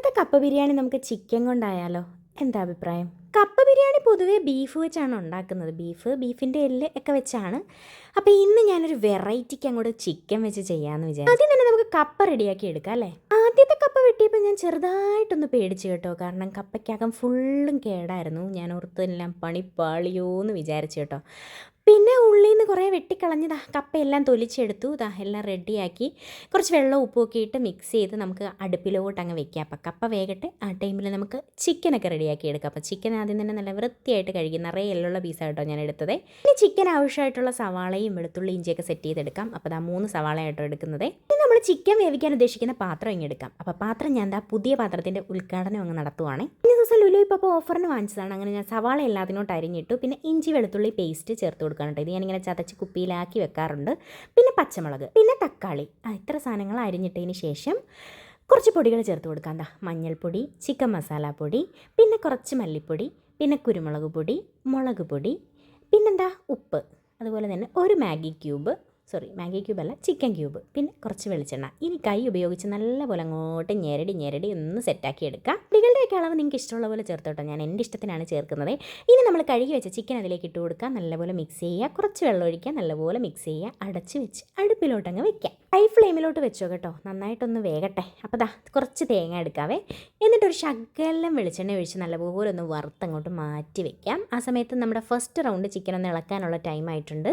ഇന്നത്തെ കപ്പ ബിരിയാണി നമുക്ക് ചിക്കൻ കൊണ്ടായാലോ? എന്താ അഭിപ്രായം? കപ്പ ബിരിയാണി പൊതുവേ ബീഫ് വെച്ചാണ് ഉണ്ടാക്കുന്നത്. ബീഫിൻ്റെ എല്ല് ഒക്കെ വെച്ചാണ്. അപ്പോൾ ഇന്ന് ഞാനൊരു വെറൈറ്റിക്ക് അങ്ങോട്ട് ചിക്കൻ വെച്ച് ചെയ്യാമെന്ന് വിചാരിച്ചു. ആദ്യം തന്നെ നമുക്ക് കപ്പ റെഡിയാക്കി എടുക്കാം അല്ലേ? ആദ്യത്തെ കപ്പ വെട്ടിയപ്പോൾ ഞാൻ ചെറുതായിട്ടൊന്ന് പേടിച്ചു കേട്ടോ. കാരണം കപ്പയ്ക്കകം ഫുള്ളും കേടായിരുന്നു. ഞാൻ ഓർത്തെല്ലാം പണി പാളിയോ എന്ന് വിചാരിച്ചു കേട്ടോ. പിന്നെ ഉള്ളിൽ നിന്ന് കുറേ വെട്ടിക്കളഞ്ഞതാ കപ്പയെല്ലാം തൊലിച്ചെടുത്തു. എല്ലാം റെഡിയാക്കി കുറച്ച് വെള്ളം ഉപ്പുമൊക്കെ ഇട്ട് മിക്സ് ചെയ്ത് നമുക്ക് അടുപ്പിലോട്ട് അങ്ങ് വെക്കാം. അപ്പം കപ്പ വേകട്ടെ. ആ ടൈമിൽ നമുക്ക് ചിക്കനൊക്കെ റെഡിയാക്കി എടുക്കാം. അപ്പോൾ ചിക്കൻ ആദ്യം തന്നെ നല്ല വൃത്തിയായിട്ട് കഴുകി നിറയെ എല്ലുള്ള പീസായിട്ടോ ഞാൻ എടുത്തത്. ഇനി ചിക്കൻ ആവശ്യമായിട്ടുള്ള സവാളയും വെളുത്തുള്ളി ഇഞ്ചിയൊക്കെ സെറ്റ് ചെയ്തെടുക്കാം. അപ്പോൾ 3 സവാളയായിട്ടോ എടുക്കുന്നത്. ഇനി നമ്മൾ ചിക്കൻ വേവിക്കാൻ ഉദ്ദേശിക്കുന്ന പാത്രം ഇങ്ങനെ എടുക്കാം. അപ്പോൾ പാത്രം ഞാൻ പുതിയ പാത്രത്തിൻ്റെ ഉദ്ഘാടനം അങ്ങ് നടത്തുവാണ്. ഈ ദിവസം ലുലു ഇപ്പോൾ ഓഫറിന് വാങ്ങിച്ചതാണ്. അങ്ങനെ ഞാൻ സവാള എല്ലാത്തിനോട്ട് അരിഞ്ഞിട്ടു. പിന്നെ ഇഞ്ചി വെളുത്തുള്ളി പേസ്റ്റ് ചേർത്ത് കൊടുക്കണം കേട്ടോ. ഇത് ഞാനിങ്ങനെ ചതച്ച് കുപ്പിയിലാക്കി വെക്കാറുണ്ട്. പിന്നെ പച്ചമുളക്, പിന്നെ തക്കാളി, ഇത്ര സാധനങ്ങൾ അരിഞ്ഞിട്ടതിന് ശേഷം കുറച്ച് പൊടികൾ ചേർത്ത് കൊടുക്കാം. മഞ്ഞൾപ്പൊടി, ചിക്കൻ മസാല പൊടി, പിന്നെ കുറച്ച് മല്ലിപ്പൊടി, പിന്നെ കുരുമുളക് പൊടി, മുളക് പൊടി, പിന്നെന്താ ഉപ്പ്, അതുപോലെ തന്നെ ഒരു മാഗി ക്യൂബ് അല്ല ചിക്കൻ ക്യൂബ്, പിന്നെ കുറച്ച് വെളിച്ചെണ്ണ. ഇനി കൈ ഉപയോഗിച്ച് നല്ലപോലെ അങ്ങോട്ട് ഞെരടി ഒന്ന് സെറ്റാക്കി എടുക്കാം. പൊടികളുടെയൊക്കെ അളവ് നിങ്ങൾക്ക് ഇഷ്ടമുള്ള പോലെ ചേർത്തോട്ടോ. ഞാൻ എൻ്റെ ഇഷ്ടത്തിനാണ് ചേർക്കുന്നത്. ഇനി നമ്മൾ കഴുകി വെച്ച ചിക്കൻ അതിലേക്ക് ഇട്ട് കൊടുക്കുക. നല്ലപോലെ മിക്സ് ചെയ്യുക. കുറച്ച് വെള്ളം ഒഴിക്കുക. നല്ലപോലെ മിക്സ് ചെയ്യുക. അടച്ച് വെച്ച് അടുപ്പിലോട്ടങ്ങ് വെക്കാം. ഹൈ ഫ്ലെയിമിലോട്ട് വെച്ചോ കേട്ടോ. നന്നായിട്ടൊന്ന് വേകട്ടെ. അപ്പോൾ കുറച്ച് തേങ്ങ എടുക്കാവേ. എന്നിട്ടൊരു ശകലം വെളിച്ചെണ്ണ ഒഴിച്ച് നല്ലപോലെ ഒന്ന് വറുത്തങ്ങോട്ട് മാറ്റി വെക്കാം. ആ സമയത്ത് നമ്മുടെ ഫസ്റ്റ് റൗണ്ട് ചിക്കൻ ഒന്ന് ഇളക്കാനുള്ള ടൈം ആയിട്ടുണ്ട്.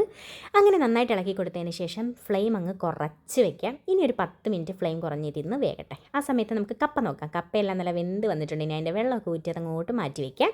അങ്ങനെ നന്നായിട്ട് ഇളക്കി കൊടുത്തതിന് ശേഷം ഫ്ലെയിം അങ്ങ് കുറച്ച് വെക്കാം. ഇനി ഒരു 10 മിനിറ്റ് ഫ്ലെയിം കുറഞ്ഞിരുന്ന് വേകട്ടെ. ആ സമയത്ത് നമുക്ക് കപ്പ നോക്കാം. കപ്പയെല്ലാം നല്ല വെന്ത് വന്നിട്ടുണ്ട്. ഇനി അതിൻ്റെ വെള്ളമൊക്കെ ഊറ്റി അതങ്ങോട്ട് മാറ്റി വെക്കാം.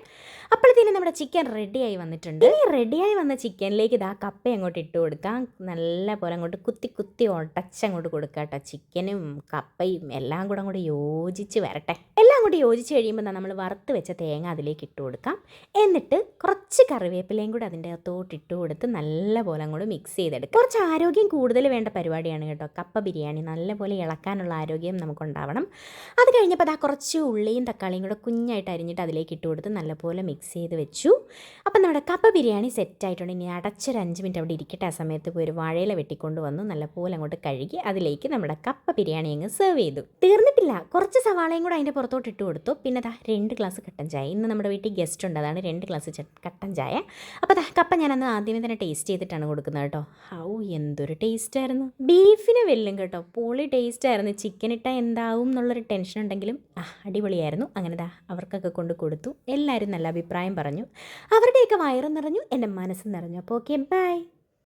അപ്പോഴത്തേനും നമ്മുടെ ചിക്കൻ റെഡിയായി വന്നിട്ടുണ്ട്. ഇനി റെഡിയായി വന്ന ചിക്കനിലേക്ക് കപ്പ അങ്ങോട്ട് ഇട്ട് കൊടുക്കാം. നല്ല പോലെ അങ്ങോട്ട് കുത്തി ഉടച്ചങ്ങോട്ട് കൊടുക്കുക കേട്ടോ. ചിക്കനും കപ്പയും എല്ലാം കൂടെ അങ്ങോട്ട് യോജിച്ച് വരട്ടെ. എല്ലാം അങ്ങോട്ട് യോജിച്ച് കഴിയുമ്പോൾ നമ്മൾ വറുത്ത് വെച്ച തേങ്ങ അതിലേക്ക് ഇട്ട് കൊടുക്കാം. എന്നിട്ട് കുറച്ച് കറിവേപ്പിലയും കൂടെ അതിൻ്റെ അകത്തോട്ട് ഇട്ട് കൊടുത്ത് നല്ല പോലെ അങ്ങോട്ട് മിക്സ് ചെയ്തെടുക്കാം. കുറച്ച് ആരോഗ്യം കൂടുതൽ വേണ്ട പരിപാടിയാണ് കേട്ടോ കപ്പ ബിരിയാണി. നല്ലപോലെ ഇളക്കാനുള്ള ആരോഗ്യം നമുക്കുണ്ടാവണം. അത് കഴിഞ്ഞപ്പോൾ കുറച്ച് ഉള്ളിയും തക്കാളിയും കൂടെ കുഞ്ഞായിട്ട് അരിഞ്ഞിട്ട് അതിലേക്ക് ഇട്ട് കൊടുത്ത് നല്ലപോലെ മിക്സ് ചെയ്ത് വെച്ചു. അപ്പം നമ്മുടെ കപ്പ ബിരിയാണി സെറ്റായിട്ടുണ്ട്. ഇനി അടച്ചൊരു 5 മിനിറ്റ് അവിടെ ഇരിക്കട്ടെ. ആ സമയത്ത് പോയി ഒരു വാഴയില വെട്ടിക്കൊണ്ട് വന്നു നല്ലപോലെ അങ്ങോട്ട് കഴുകി അതിലേക്ക് നമ്മുടെ കപ്പ ബിരിയാണി അങ്ങ് സെർവ് ചെയ്തു. തീർന്നിട്ടില്ല. കുറച്ച് സവാളയും കൂടെ അതിൻ്റെ പുറത്തോട്ട് ഇട്ട് കൊടുത്തു. പിന്നെ 2 ഗ്ലാസ് കട്ടൻ ചായ. ഇന്ന് നമ്മുടെ വീട്ടിൽ ഗസ്റ്റ് ഉണ്ട്. അതാണ് 2 ഗ്ലാസ് കട്ടൻ ചായ. അപ്പോൾ കപ്പ ഞാനന്ന് ആദ്യമേ തന്നെ ടേസ്റ്റ് ചെയ്തിട്ടാണ് കൊടുക്കുന്നത് കേട്ടോ. എന്തൊരു ടേസ്റ്റായിരുന്നു. ബീഫിനെ വെല്ലും കേട്ടോ. പൊളി ടേസ്റ്റായിരുന്നു. ചിക്കൻ ഇട്ടാൽ എന്താവും എന്നുള്ളൊരു ടെൻഷൻ ഉണ്ടെങ്കിലും അടിപൊളിയായിരുന്നു. അങ്ങനെ അവർക്കൊക്കെ കൊണ്ട് കൊടുത്തു. എല്ലാവരും നല്ല അഭിപ്രായം പറഞ്ഞു. അവരുടെയൊക്കെ വയറും നിറഞ്ഞു, എൻ്റെ മനസ്സും നിറഞ്ഞു. അപ്പോൾ ഓക്കെ, ബൈ.